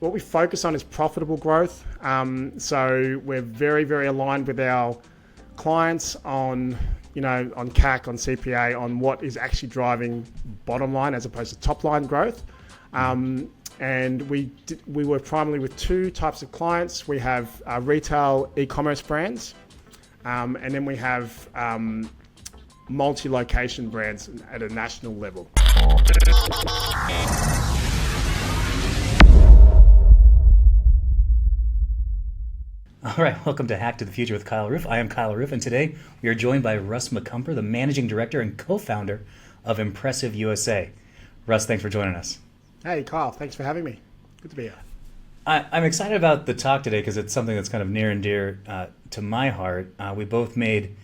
What we focus on is profitable growth. So we're very, very aligned with our clients on, on CAC, on CPA, on what is actually driving bottom line as opposed to top line growth. And we were primarily with two types of clients. We have retail e-commerce brands, and then we have multi-location brands at a national level. All right, welcome to Hack to the Future with Kyle Roof. I am Kyle Roof, and today we are joined by Russ Macumber, the managing director and co-founder of Impressive USA. Russ, thanks for joining us. Hey, Kyle, thanks for having me. Good to be here. I'm excited about the talk today because it's something that's kind of near and dear to my heart. We both made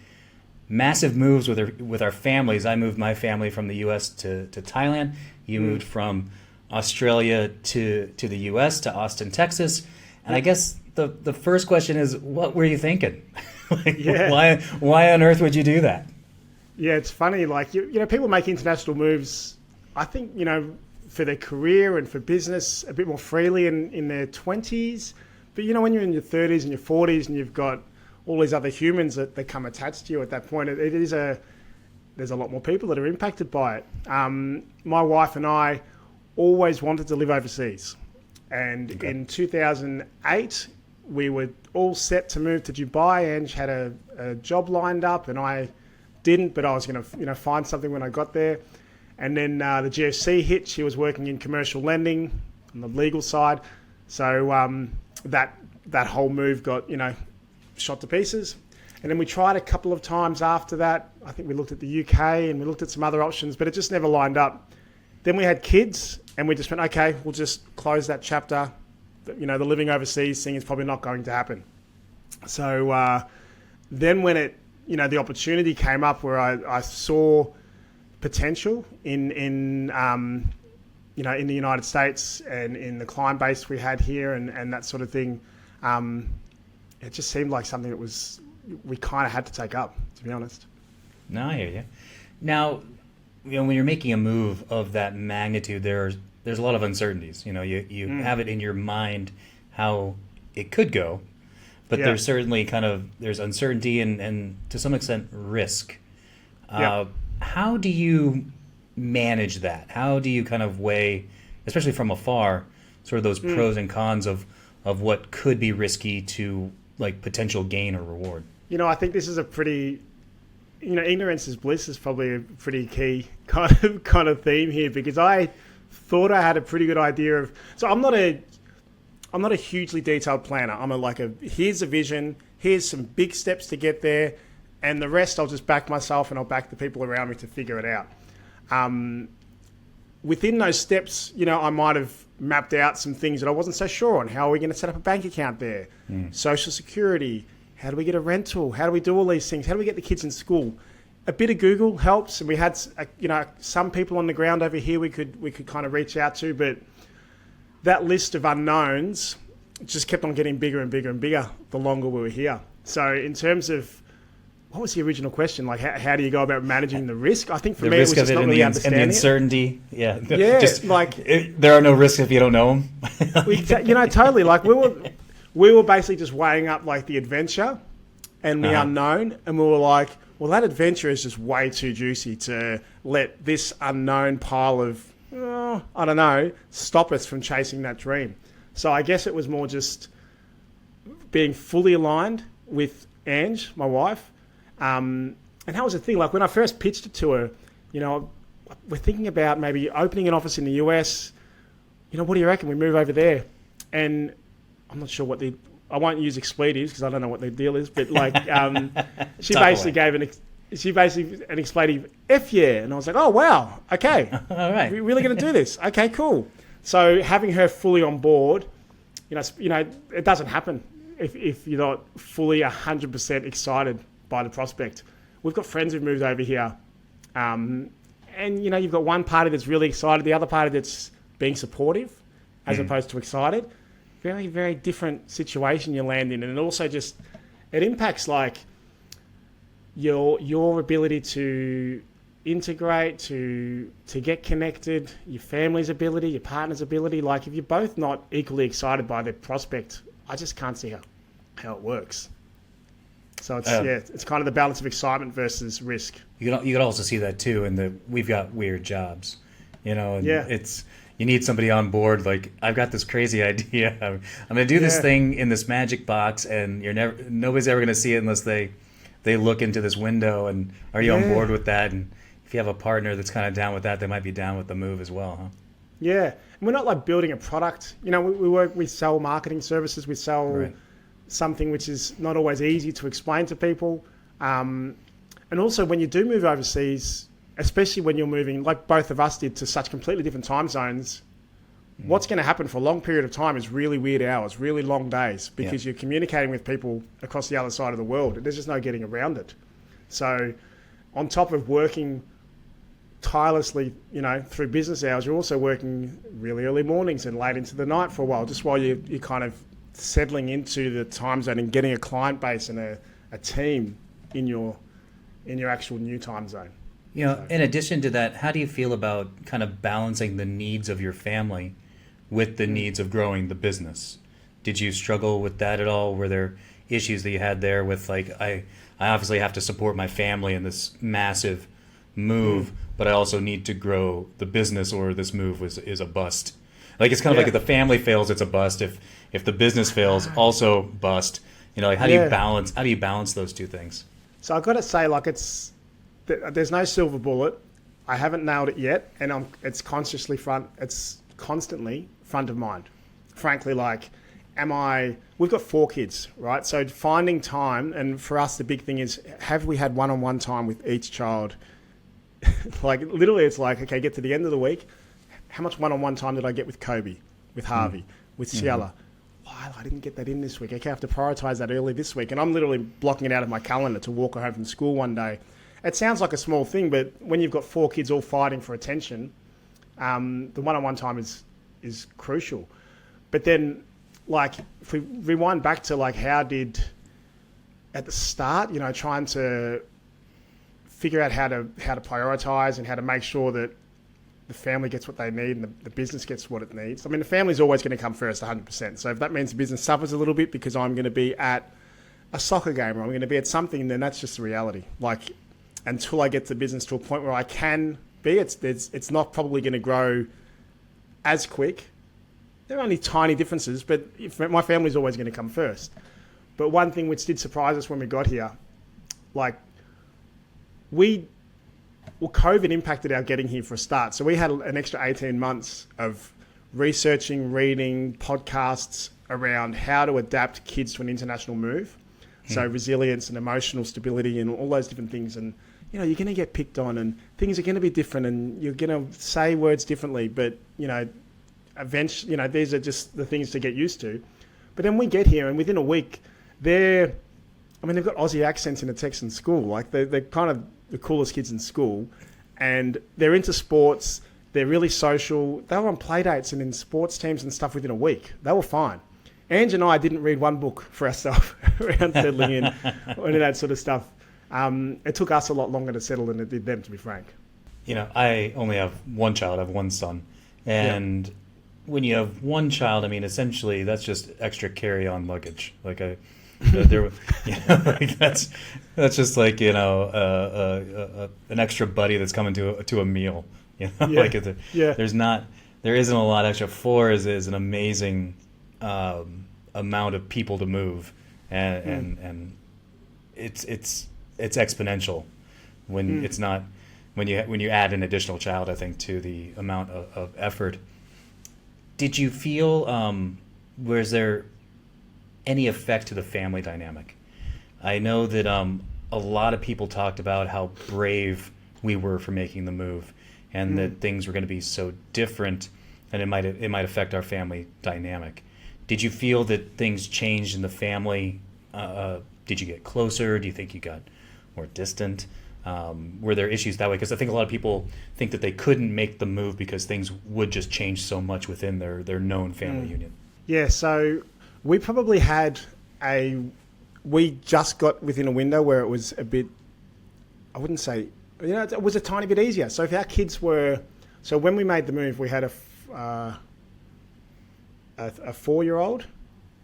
massive moves with our families. I moved my family from the U.S. to Thailand. You moved from Australia to the U.S., to Austin, Texas. And I guess the first question is, what were you thinking? Why on earth would you do that? Yeah, it's funny. People make international moves, I think, for their career and for business a bit more freely in their 20s. But, when you're in your 30s and your 40s and you've got all these other humans that come attached to you at that point, there's a lot more people that are impacted by it. My wife and I always wanted to live overseas. And in 2008, we were all set to move to Dubai. Ange had a job lined up, and I didn't, but I was going to find something when I got there. And then the GFC hit. She was working in commercial lending on the legal side, so that whole move got shot to pieces. And then we tried a couple of times after that. I think we looked at the UK and we looked at some other options, but it just never lined up. Then we had kids, and we just went, okay, we'll just close that chapter. The living overseas thing is probably not going to happen. So then when the opportunity came up where I saw potential in the United States and in the client base we had here and that sort of thing, it just seemed like something that we kind of had to take up, to be honest. No, I hear you. Now, when you're making a move of that magnitude, there's a lot of uncertainties. You have it in your mind how it could go, but there's certainly there's uncertainty and to some extent risk. How do you manage that? How do you kind of weigh, especially from afar, sort of those pros and cons of what could be risky to like potential gain or reward? I think this is a pretty, ignorance is bliss is probably a pretty key kind of theme here, because I thought I had a pretty good idea of. So I'm not a hugely detailed planner. I'm here's a vision, here's some big steps to get there, and the rest I'll just back myself and I'll back the people around me to figure it out. Within those steps, I might have mapped out some things that I wasn't so sure on. How are we going to set up a bank account there? Social security. How do we get a rental? How do we do all these things? How do we get the kids in school? A bit of Google helps, and we had some people on the ground over here we could kind of reach out to, but that list of unknowns just kept on getting bigger and bigger and bigger the longer we were here. So in terms of what was the original question? Like, how do you go about managing the risk? I think for me, it was just not really understanding and the uncertainty. Yeah, there are no risks if you don't know them. Totally. Like we were basically just weighing up like the adventure and the unknown, and we were like, well, that adventure is just way too juicy to let this unknown pile of, I don't know, stop us from chasing that dream. So I guess it was more just being fully aligned with Ange, my wife. And that was the thing. Like when I first pitched it to her, we're thinking about maybe opening an office in the US. What do you reckon? We move over there. And I'm not sure I won't use expletives because I don't know what the deal is, but she basically gave an expletive, F yeah. And I was like, oh, wow. Okay. All right. We're really going to do this. Okay, cool. So having her fully on board, it doesn't happen if you're not fully 100% excited by the prospect. We've got friends who've moved over here. And, you've got one party that's really excited, the other party that's being supportive as opposed to excited. Very, very different situation you land in. And it also it impacts like your ability to integrate, to get connected, your family's ability, your partner's ability. Like, if you're both not equally excited by the prospect, I just can't see how it works. So it's kind of the balance of excitement versus risk. You could also see that too in we've got weird jobs, and Yeah. you need somebody on board. Like, I've got this crazy idea. I'm going to do this thing in this magic box, and nobody's ever going to see it unless they look into this window. And are you on board with that? And if you have a partner that's kind of down with that, they might be down with the move as well, huh? Yeah, and we're not like building a product. We sell marketing services. We sell something which is not always easy to explain to people. And also, when you do move overseas, especially when you're moving, like both of us did, to such completely different time zones, what's going to happen for a long period of time is really weird hours, really long days, because you're communicating with people across the other side of the world. There's just no getting around it. So on top of working tirelessly, through business hours, you're also working really early mornings and late into the night for a while, just while you're kind of settling into the time zone and getting a client base and a team in your actual new time zone. In addition to that, how do you feel about kind of balancing the needs of your family with the needs of growing the business? Did you struggle with that at all? Were there issues that you had there with, like, I obviously have to support my family in this massive move, but I also need to grow the business, or this move is a bust? Like, it's kind of like, if the family fails, it's a bust. If the business fails, also bust. How do you balance those two things? So I've got to say, like, there's no silver bullet. I haven't nailed it yet, and it's constantly front of mind. Frankly, like, we've got 4 kids, right? So finding time, and for us, the big thing is, have we had one-on-one time with each child? Like, literally, it's like, okay, get to the end of the week. How much one-on-one time did I get with Kobe, with Harvey, with Ciela? I didn't get that in this week. Okay, I have to prioritize that early this week. And I'm literally blocking it out of my calendar to walk her home from school one day. It sounds like a small thing, but when you've got 4 kids all fighting for attention, the one-on-one time is crucial. But then, like, if we rewind back to, like, how did, at the start, trying to figure out how to prioritize and how to make sure that the family gets what they need and the business gets what it needs. I mean, the family's always going to come first 100%. So if that means the business suffers a little bit because I'm going to be at a soccer game or I'm going to be at something, then that's just the reality. Like, until I get the business to a point where I can be, it's not probably going to grow as quick. There are only tiny differences, but my family's always going to come first. But one thing which did surprise us when we got here, like, COVID impacted our getting here for a start. So we had an extra 18 months of researching, reading, podcasts around how to adapt kids to an international move. So resilience and emotional stability and all those different things. And, you're going to get picked on and things are going to be different and you're going to say words differently. But, eventually, these are just the things to get used to. But then we get here and within a week, they've got Aussie accents in a Texan school. Like, they're kind of the coolest kids in school, and they're into sports. They're really social. They were on play dates and in sports teams and stuff within a week. They were fine. Ange and I didn't read one book for ourselves around settling in or any of that sort of stuff. It took us a lot longer to settle than it did them, to be frank. I only have one child. I have one son. And when you have one child, essentially that's just extra carry-on luggage. Like, that's just like, an extra buddy that's coming to a meal. There isn't a lot extra. 4 is an amazing amount of people to move, and it's exponential when it's not when you add an additional child, I think, to the amount of effort. Did you feel was there any effect to the family dynamic? I know that a lot of people talked about how brave we were for making the move, and that things were going to be so different, and it might affect our family dynamic. Did you feel that things changed in the family? Did you get closer? Do you think you got more distant? Were there issues that way? Because I think a lot of people think that they couldn't make the move because things would just change so much within their known family union. Yeah, so we probably we just got within a window where it was a bit, I wouldn't say it was a tiny bit easier. So if our kids were, so when we made the move, we had a 4-year-old,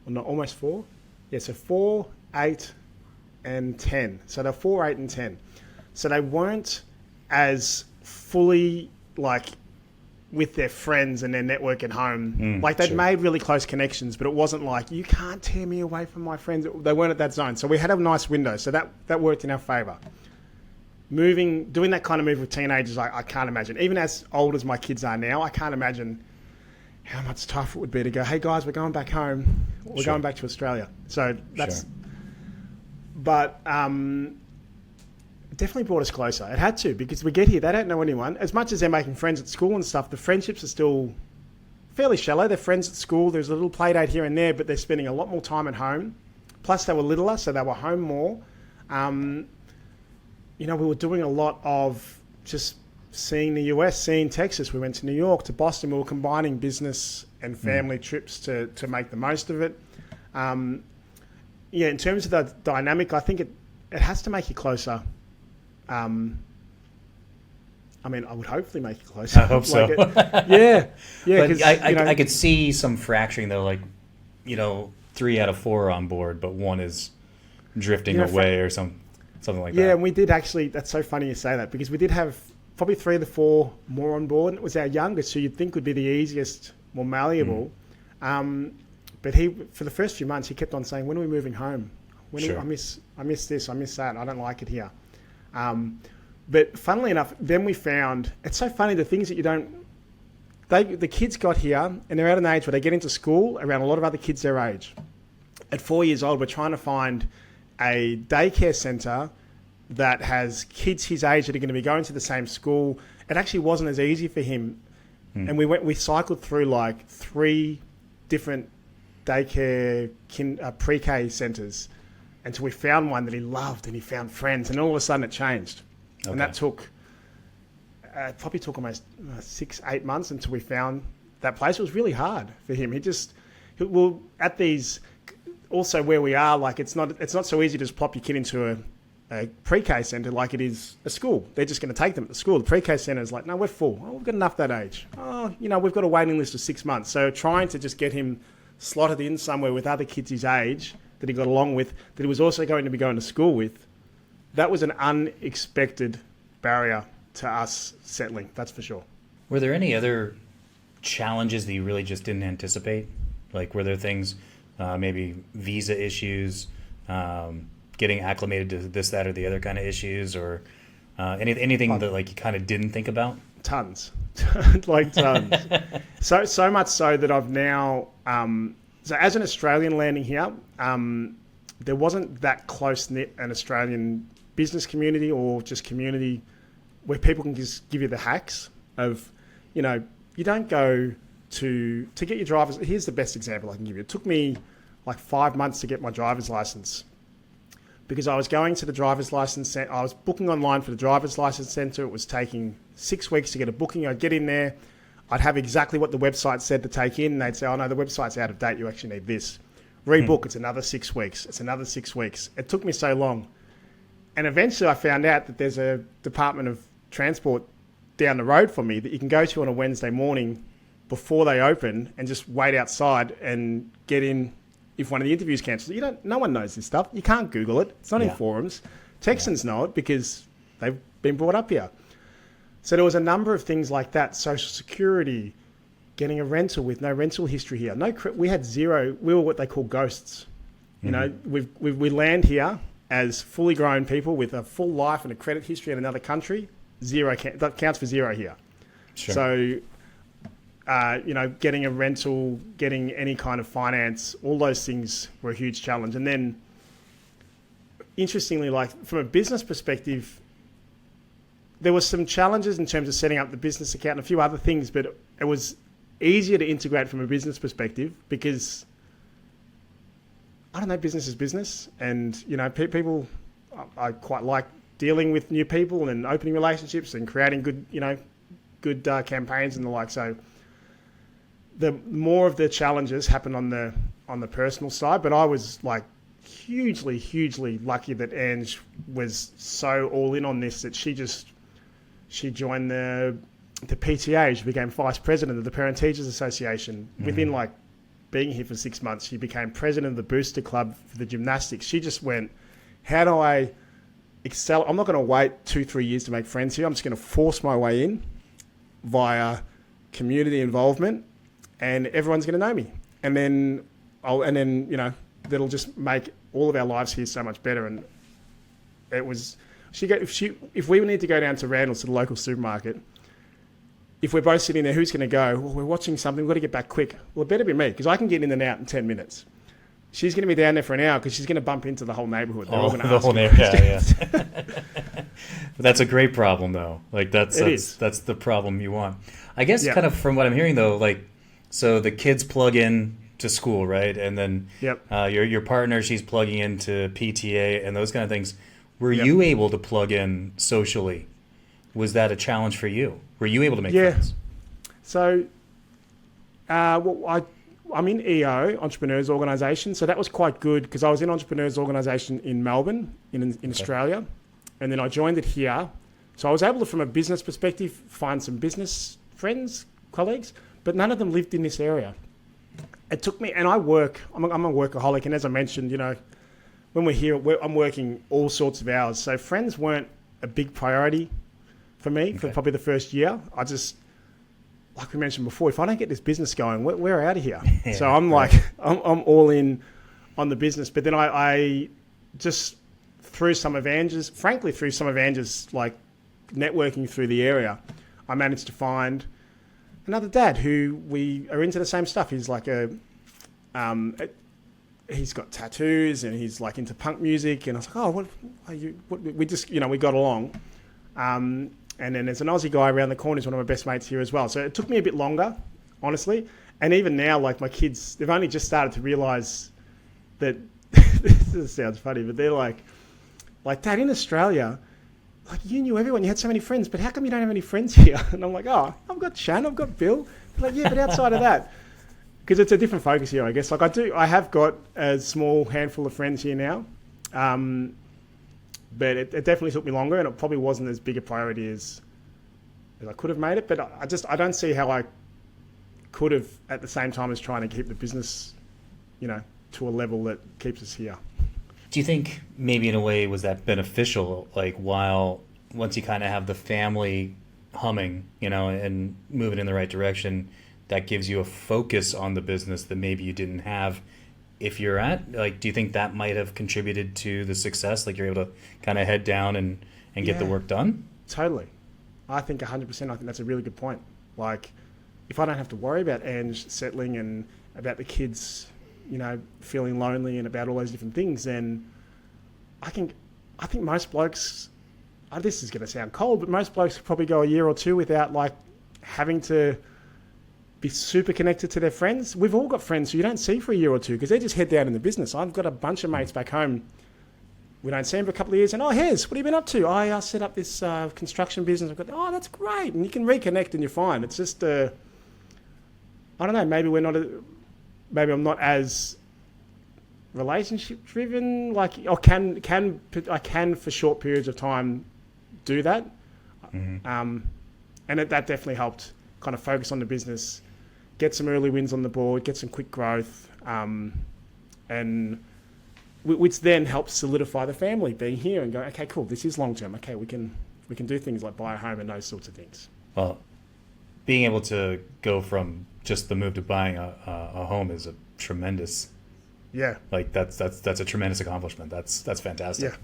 or not, almost 4. Yeah, so 4, 8, and 10. So they're 4, 8, and 10. So they weren't as fully like with their friends and their network at home. Like they'd made really close connections, but it wasn't like, you can't tear me away from my friends. They weren't at that zone. So we had a nice window. So that worked in our favor. Doing that kind of move with teenagers, I can't imagine. Even as old as my kids are now, I can't imagine how much tougher it would be to go, hey guys, we're going back home. We're going back to Australia. So that's, but definitely brought us closer. It had to, because we get here, they don't know anyone. As much as they're making friends at school and stuff, the friendships are still fairly shallow. They're friends at school. There's a little play date here and there, but they're spending a lot more time at home. Plus they were littler, so they were home more. We were doing a lot of just seeing the US, seeing Texas. We went to New York, to Boston. We were combining business and family trips to make the most of it. In terms of the dynamic, I think it has to make you closer. I would hopefully make it closer. I hope so. Yeah. But I could see some fracturing though, like, 3 out of 4 are on board, but one is drifting away or something like that. Yeah, and we did actually, that's so funny you say that, because we did have probably 3 of the 4 more on board. It was our youngest, who you'd think would be the easiest, more malleable. But he, for the first few months, he kept on saying, when are we moving home? I miss this, I miss that, I don't like it here. But funnily enough, then we found, it's so funny, the things that you don't, the kids got here and they're at an age where they get into school around a lot of other kids their age. At 4 years old, we're trying to find a daycare centre that has kids his age that are going to be going to the same school. It actually wasn't as easy for him. And we cycled through like 3 different daycare pre-K centres until we found one that he loved and he found friends, and all of a sudden it changed. Okay. And that probably took almost 6-8 months until we found that place. It was really hard for him. At these, also where we are, like it's not so easy to just plop your kid into a pre-K centre like it is a school. They're just going to take them at the school. The pre-K centre is like, no, we're full. Oh, we've got enough that age. Oh, we've got a waiting list of 6 months. So trying to just get him slotted in somewhere with other kids his age that he got along with, that he was also going to be going to school with, that was an unexpected barrier to us settling, that's for sure. Were there any other challenges that you really just didn't anticipate? Like, were there things, maybe visa issues, getting acclimated to this, that, or the other kind of issues, or anything that like you kind of didn't think about? Tons. Like tons. So much so that I've now, so as an Australian landing here, there wasn't that close-knit an Australian business community or just community where people can just give you the hacks of, you don't go to get your driver's. Here's the best example I can give you. It took me like 5 months to get my driver's license because I was going to the driver's license center. I was booking online for the driver's license center. It was taking 6 weeks to get a booking. I'd get in there. I'd have exactly what the website said to take in. And they'd say, oh no, the website's out of date. You actually need this. Rebook, it's another 6 weeks. It's another 6 weeks. It took me so long. And eventually I found out that there's a Department of Transport down the road from me that you can go to on a Wednesday morning before they open and just wait outside and get in if one of the interviews cancels. No one knows this stuff. You can't Google it. It's not in forums. Texans know it because they've been brought up here. So there was a number of things like that. Social security, getting a rental with no rental history here. We had zero. We were what they call ghosts. You know, we land here as fully grown people with a full life and a credit history in another country. That counts for zero here. Sure. So, getting a rental, getting any kind of finance, all those things were a huge challenge. And then, interestingly, like from a business perspective, there was some challenges in terms of setting up the business account and a few other things, but it was easier to integrate from a business perspective because, I don't know, business is business. And, people, I quite like dealing with new people and opening relationships and creating good campaigns and the like. So the more of the challenges happen on the personal side, but I was like hugely lucky that Ange was so all in on this that she just She joined the PTA. She became vice president of the Parent Teachers Association. Within like being here for 6 months, she became president of the Booster Club for the gymnastics. She just went, how do I excel? I'm not going to wait 2-3 years to make friends here. I'm just going to force my way in via community involvement, and everyone's going to know me. And then you know, that'll just make all of our lives here so much better. And it was, if we need to go down to Randall's to the local supermarket, if we're both sitting there, who's going to go? Well, we're watching something. We've got to get back quick. Well, it better be me, because I can get in and out in 10 minutes. She's going to be down there for an hour because she's going to bump into the whole neighborhood. They're all going to ask her questions. Yeah. That's a great problem, though. Like that's the problem you want. I guess kind of from what I'm hearing, though, like, so the kids plug in to school, right? And then your partner, she's plugging into PTA and those kind of things. Were you able to plug in socially? Was that a challenge for you? Were you able to make friends? So, I'm in EO, Entrepreneurs Organisation, so that was quite good because I was in Entrepreneurs Organisation in Melbourne, in Australia, and then I joined it here. So I was able to, from a business perspective, find some business friends, colleagues, but none of them lived in this area. It took me, and I'm a workaholic, and as I mentioned, you know, when we're here, I'm working all sorts of hours, so friends weren't a big priority for me for probably the first year. I just, like we mentioned before, if I don't get this business going, we're out of here. So I'm like, I'm all in on the business. But then I just, through some advantages, like networking through the area, I managed to find another dad who we are into the same stuff. He's like he's got tattoos and he's like into punk music. And I was like, oh, what are you? We just, you know, we got along. And then there's an Aussie guy around the corner who's one of my best mates here as well. So it took me a bit longer, honestly. And even now, like my kids, they've only just started to realise that, this sounds funny, but they're like, Dad, in Australia, like you knew everyone, you had so many friends, but how come you don't have any friends here? And I'm like, oh, I've got Shan, I've got Bill. They're like, yeah, but outside of that, because it's a different focus here, I guess. Like I have got a small handful of friends here now. But it definitely took me longer, and it probably wasn't as big a priority as I could have made it. But I don't see how I could have at the same time as trying to keep the business, you know, to a level that keeps us here. Do you think maybe in a way was that beneficial? Like once you kind of have the family humming, you know, and moving in the right direction, that gives you a focus on the business that maybe you didn't have. If you're do you think that might have contributed to the success? Like you're able to kind of head down and get the work done? Totally. I think 100%. I think that's a really good point. Like if I don't have to worry about Ange settling and about the kids, you know, feeling lonely and about all those different things, then I think most blokes, this is going to sound cold, but most blokes could probably go a year or two without like having to be super connected to their friends. We've all got friends who you don't see for a year or two because they just head down in the business. I've got a bunch of mates back home. We don't see them for a couple of years and, oh, Hez, what have you been up to? I set up this construction business. I've got, oh, that's great. And you can reconnect and you're fine. It's just, I don't know, maybe I'm not as relationship driven. Like I can for short periods of time do that. Mm-hmm. And that definitely helped kind of focus on the business, get some early wins on the board, get some quick growth, and which then helps solidify the family being here and go, okay, cool, this is long term. Okay, we can do things like buy a home and those sorts of things. Well, being able to go from just the move to buying a home is a tremendous. Yeah. Like that's a tremendous accomplishment. That's fantastic. Yeah.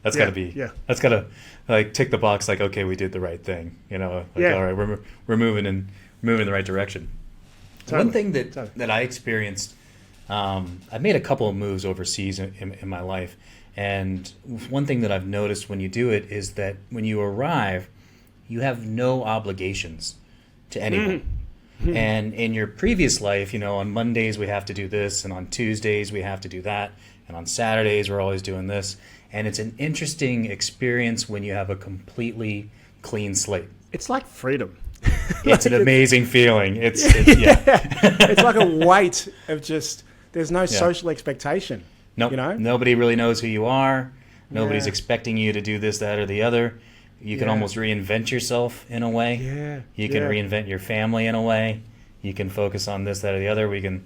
That's got to be. Yeah. That's got to like tick the box. Like, okay, we did the right thing. You know. Like, all right, we're moving in the right direction. Totally. One thing that I experienced, I've made a couple of moves overseas in my life, and one thing that I've noticed when you do it is that when you arrive, you have no obligations to anyone. And in your previous life, you know, on Mondays we have to do this, and on Tuesdays we have to do that, and on Saturdays we're always doing this. And it's an interesting experience when you have a completely clean slate. It's like freedom. It's an amazing feeling. It's like a weight of just, there's no social expectation. Nope. You know? Nobody really knows who you are. Nobody's expecting you to do this, that, or the other. You can almost reinvent yourself in a way. Yeah. You can reinvent your family in a way. You can focus on this, that, or the other. We can,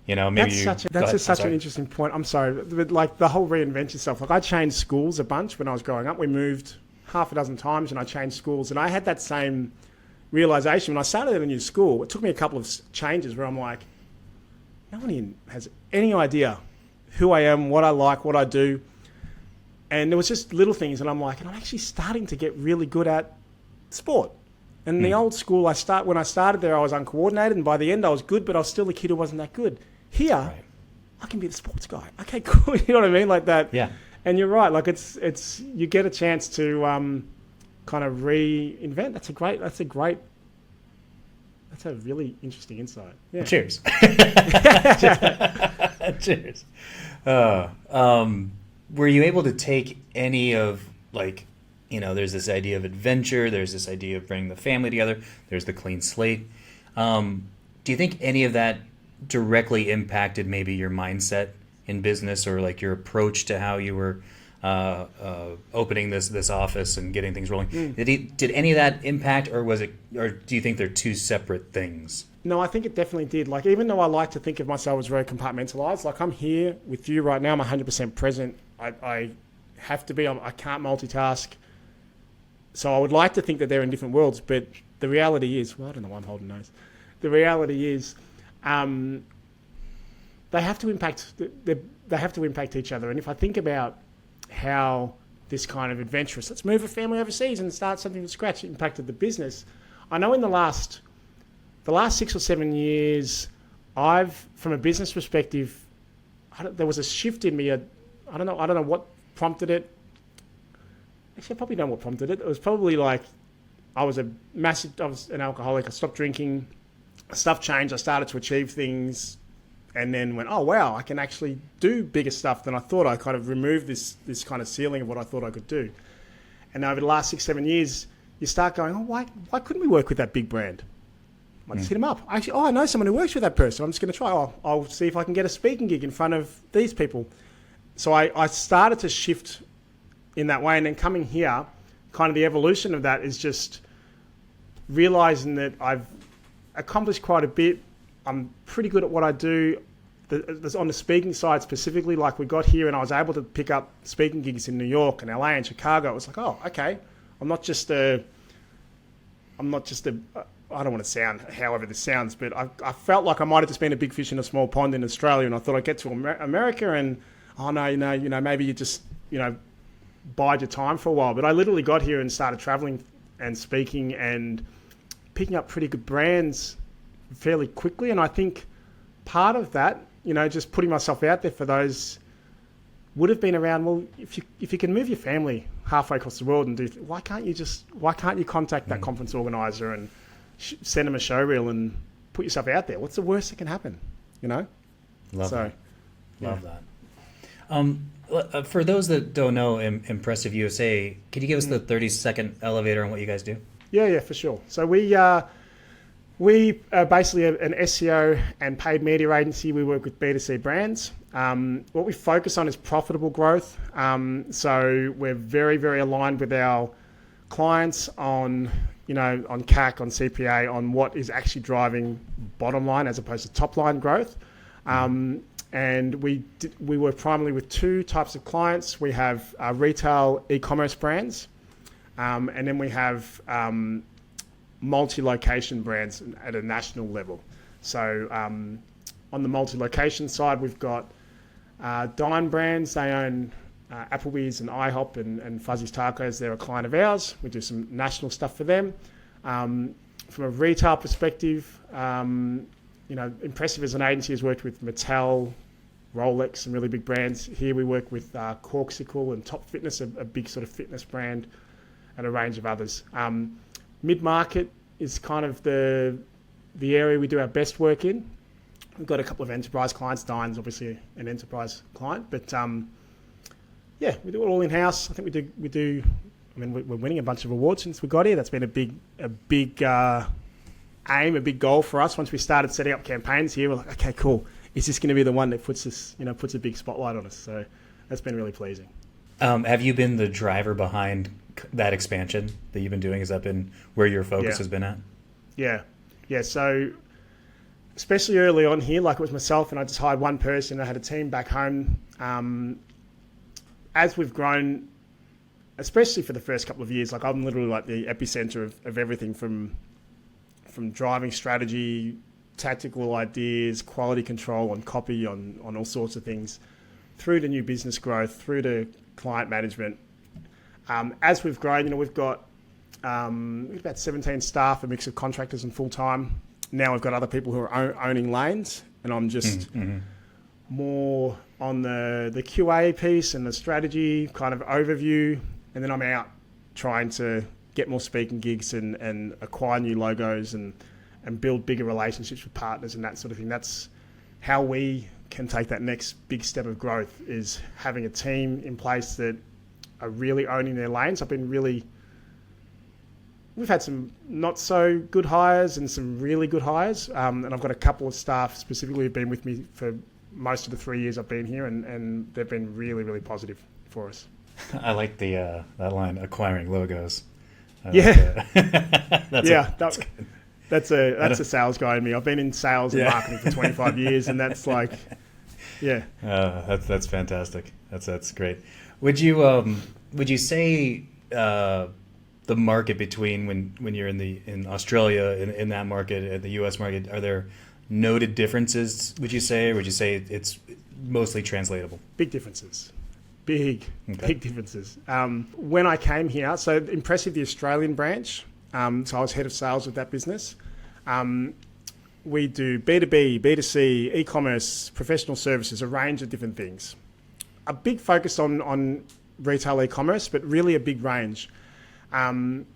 maybe that's such an interesting point. I'm sorry, but like the whole reinvent yourself. Like I changed schools a bunch when I was growing up. We moved half a dozen times, and I changed schools, and I had that same realization when I started at a new school. It took me a couple of changes where I'm like, no one has any idea who I am, what I like, what I do. And there was just little things, and I'm like, and I'm actually starting to get really good at sport. And in the old school, when I started there, I was uncoordinated, and by the end, I was good, but I was still a kid who wasn't that good. Here, I can be the sports guy. Okay, cool. You know what I mean, like that. Yeah. And you're right. Like it's you get a chance to kind of reinvent. That's a really interesting insight. Yeah. Cheers. Cheers. Were you able to take any of, like, there's this idea of adventure, there's this idea of bringing the family together, there's the clean slate. Do you think any of that directly impacted maybe your mindset in business, or like your approach to how you were opening this office and getting things rolling? Did any of that impact, or do you think they're two separate things? No, I think it definitely did. Like, even though I like to think of myself as very compartmentalized, like I'm here with you right now, I'm 100% present. I have to be, I can't multitask. So I would like to think that they're in different worlds, but the reality is, well, I don't know why I'm holding those. The reality is, they have to impact each other. And if I think about how this kind of adventurous, let's move a family overseas and start something from scratch, impacted the business. I know in the last 6 or 7 years, from a business perspective, there was a shift in me. I don't know what prompted it. Actually, I probably know what prompted it. It was probably like I was an alcoholic. I stopped drinking. Stuff changed. I started to achieve things, and then went, oh wow, I can actually do bigger stuff than I thought. I kind of removed this kind of ceiling of what I thought I could do. And over the last 6-7 years, you start going, oh, why couldn't we work with that big brand? I just hit them up. Actually, I know someone who works with that person. I'm just going to try. I'll see if I can get a speaking gig in front of these people. So I started to shift in that way. And then coming here, kind of the evolution of that is just realizing that I've accomplished quite a bit. I'm pretty good at what I do. On the speaking side specifically, like we got here and I was able to pick up speaking gigs in New York and LA and Chicago. It was like, oh, okay. I'm not just a I don't want to sound however this sounds, but I felt like I might have just been a big fish in a small pond in Australia, and I thought I'd get to America and, oh no, maybe you just, bide your time for a while. But I literally got here and started traveling and speaking and picking up pretty good brands fairly quickly. And I think part of that, just putting myself out there for those would have been around, well, if you can move your family halfway across the world and why can't you contact that conference organizer and send them a show reel and put yourself out there? What's the worst that can happen? Love that. For those that don't know Impressive USA, could you give us the 30-second elevator on what you guys do? Yeah, for sure. So we are basically an SEO and paid media agency. We work with B2C brands. What we focus on is profitable growth. So we're very, very aligned with our clients on CAC, on CPA, on what is actually driving bottom line as opposed to top line growth. And we work primarily with two types of clients. We have retail e-commerce brands, and then we have multi-location brands at a national level. So on the multi-location side, we've got Dine Brands. They own Applebee's and IHOP and Fuzzy's Tacos. They're a client of ours. We do some national stuff for them. From a retail perspective, Impressive as an agency has worked with Mattel, Rolex, some really big brands. Here we work with Corksicle and Top Fitness, a big sort of fitness brand, and a range of others. Mid-market is kind of the area we do our best work in. We've got a couple of enterprise clients. Dine's obviously an enterprise client, but we do it all in-house. I think we do. I mean, we're winning a bunch of awards since we got here. That's been a big aim, a big goal for us. Once we started setting up campaigns here, we're like, okay, cool. Is this going to be the one that puts a big spotlight on us? So that's been really pleasing. Have you been the driver behind that expansion that you've been doing? Has that been where your focus has been at? Yeah. So especially early on here, like it was myself and I just hired one person. I had a team back home. As we've grown, especially for the first couple of years, like I'm literally like the epicenter of everything from driving strategy, tactical ideas, quality control on copy, on all sorts of things, through to new business growth, through to client management. As we've grown, we've got about 17 staff, a mix of contractors and full-time. Now we've got other people who are owning lanes, and I'm just more on the QA piece and the strategy kind of overview, and then I'm out trying to get more speaking gigs and acquire new logos and build bigger relationships with partners and that sort of thing. That's how we can take that next big step of growth, is having a team in place that are really owning their lanes. We've had some not so good hires and some really good hires. And I've got a couple of staff specifically who've been with me for most of the 3 years I've been here, and they've been really, really positive for us. I like the that line, acquiring logos. That's a sales guy in me. I've been in sales and marketing for 25 years, and that's like, that's fantastic. That's great. Would you say the market between when you're in Australia in that market and the U.S. market, are there noted differences? Would you say, or would you say it's mostly translatable? Big differences. Big differences. When I came here, so Impressive, the Australian branch, so I was head of sales of that business. We do B2B, B2C, e-commerce, professional services, a range of different things. A big focus on retail e-commerce, but really a big range. And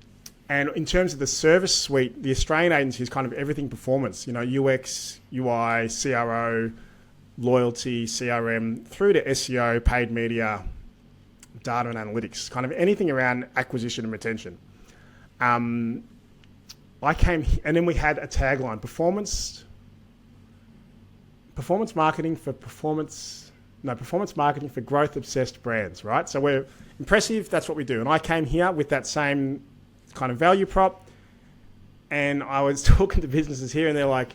in terms of the service suite, the Australian agency is kind of everything performance, UX, UI, CRO, loyalty, CRM, through to SEO, paid media, data and analytics, kind of anything around acquisition and retention. I came, and then we had a tagline: performance marketing for performance marketing for growth obsessed brands, right? So we're Impressive, that's what we do. And I came here with that same kind of value prop, and I was talking to businesses here, and they're like,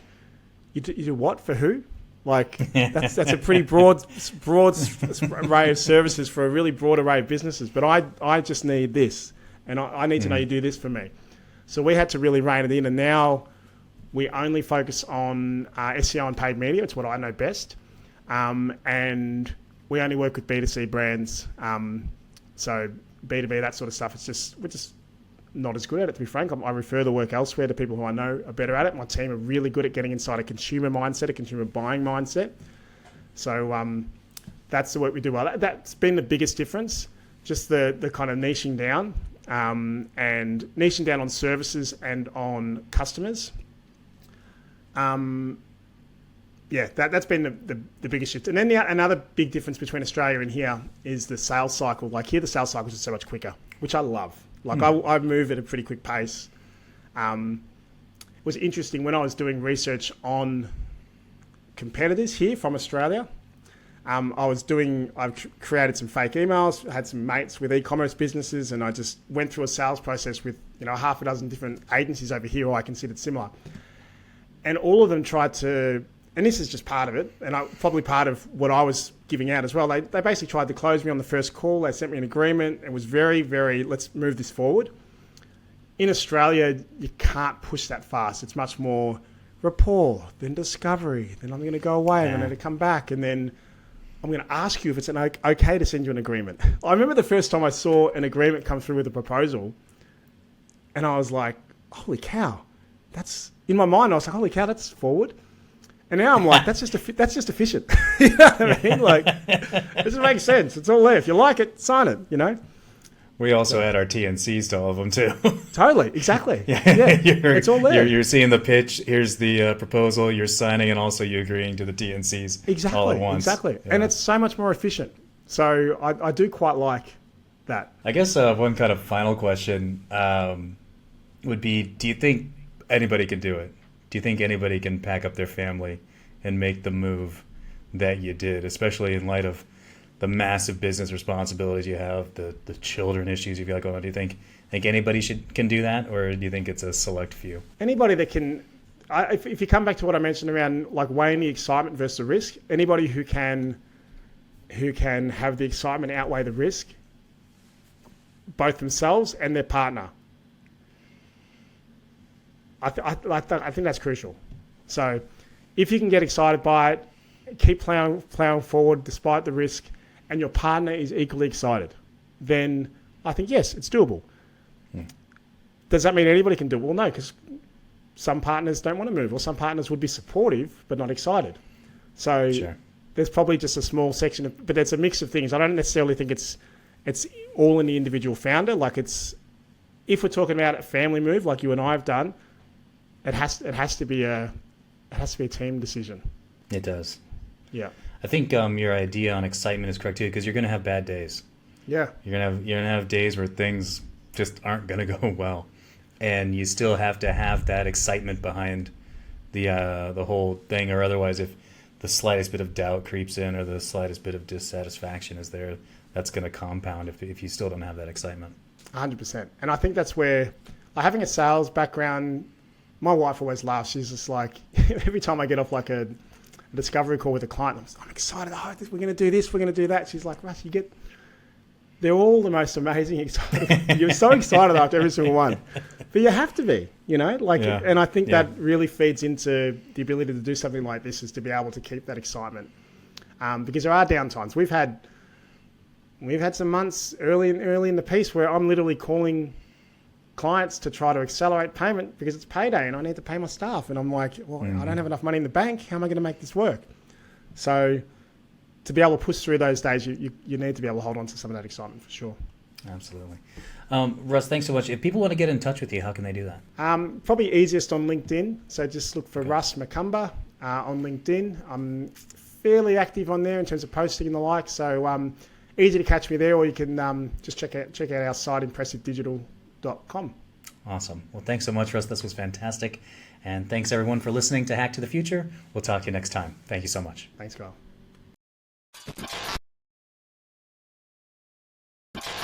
you do what for who? Like that's a pretty broad array of services for a really broad array of businesses. But I just need this, and I need to know you do this for me. So we had to really rein it in, and now we only focus on SEO and paid media. It's what I know best, and we only work with B2C brands. So B2B, that sort of stuff. We're just not as good at it, to be frank. I refer the work elsewhere to people who I know are better at it. My team are really good at getting inside a consumer mindset, a consumer buying mindset. So that's the work we do well. That's been the biggest difference, just the kind of niching down, and niching down on services and on customers. That's been the biggest shift. And then another big difference between Australia and here is the sales cycle. Like here, the sales cycles are so much quicker, which I love. Like I move at a pretty quick pace. It was interesting when I was doing research on competitors here from Australia. I've created some fake emails, had some mates with e-commerce businesses, and I just went through a sales process with half a dozen different agencies over here who I considered similar. And all of them tried to, and this is just part of it, and probably part of what I was giving out as well. They basically tried to close me on the first call. They sent me an agreement. It was very, very, let's move this forward. In Australia, you can't push that fast. It's much more rapport, then discovery, then I'm going to go away, I'm going to come back, and then I'm going to ask you if it's okay to send you an agreement. I remember the first time I saw an agreement come through with a proposal, and I was like, holy cow, that's, in my mind, I was like, holy cow, that's forward. And now I'm like, that's just efficient. You know what I mean? Like, it doesn't make sense. It's all there. If you like it, sign it, We also add our TNCs to all of them, too. Totally. Exactly. Yeah. It's all there. You're seeing the pitch. Here's the proposal. You're signing, and also you're agreeing to the TNCs all at once. Exactly. Yeah. And it's so much more efficient. So I do quite like that. I guess one kind of final question would be, do you think anybody can do it? Do you think anybody can pack up their family and make the move that you did, especially in light of the massive business responsibilities you have, the children issues you've got going on? Do you think anybody can do that, or do you think it's a select few? Anybody that can, if you come back to what I mentioned around like weighing the excitement versus the risk, anybody who can have the excitement outweigh the risk, both themselves and their partner. I think that's crucial. So if you can get excited by it, keep plowing forward despite the risk, and your partner is equally excited, then I think, yes, it's doable. Does that mean anybody can do it? Well, no, because some partners don't want to move, or some partners would be supportive but not excited. So Sure. There's probably just a small section of, but it's a mix of things. I don't necessarily think it's all in the individual founder. Like if we're talking about a family move like you and I have done, it has to be a team decision. It does. Yeah. I think your idea on excitement is correct too, because you're going to have bad days. Yeah. You're gonna have days where things just aren't going to go well, and you still have to have that excitement behind the whole thing, or otherwise, if the slightest bit of doubt creeps in or the slightest bit of dissatisfaction is there, that's going to compound if you still don't have that excitement. 100%. And I think that's where, like, having a sales background, my wife always laughs. She's just like, every time I get off like a discovery call with a client, I'm excited. Oh, we're going to do this, we're going to do that. She's like, Russ, they're all the most amazing, exciting. You're so excited after every single one. But you have to be, yeah. And I think that really feeds into the ability to do something like this, is to be able to keep that excitement. Because there are downtimes. We've had some months early in the piece where I'm literally calling clients to try to accelerate payment because it's payday and I need to pay my staff. And I'm like, well, I don't have enough money in the bank. How am I going to make this work? So to be able to push through those days, you need to be able to hold on to some of that excitement for sure. Absolutely. Russ, thanks so much. If people want to get in touch with you, how can they do that? Probably easiest on LinkedIn. So just look for Russ Macumber on LinkedIn. I'm fairly active on there in terms of posting and the like. So easy to catch me there, or you can just check out our site, impressivedigital.com. Awesome. Well, thanks so much, Russ. This was fantastic. And thanks everyone for listening to Hack to the Future. We'll talk to you next time. Thank you so much. Thanks, Kyle.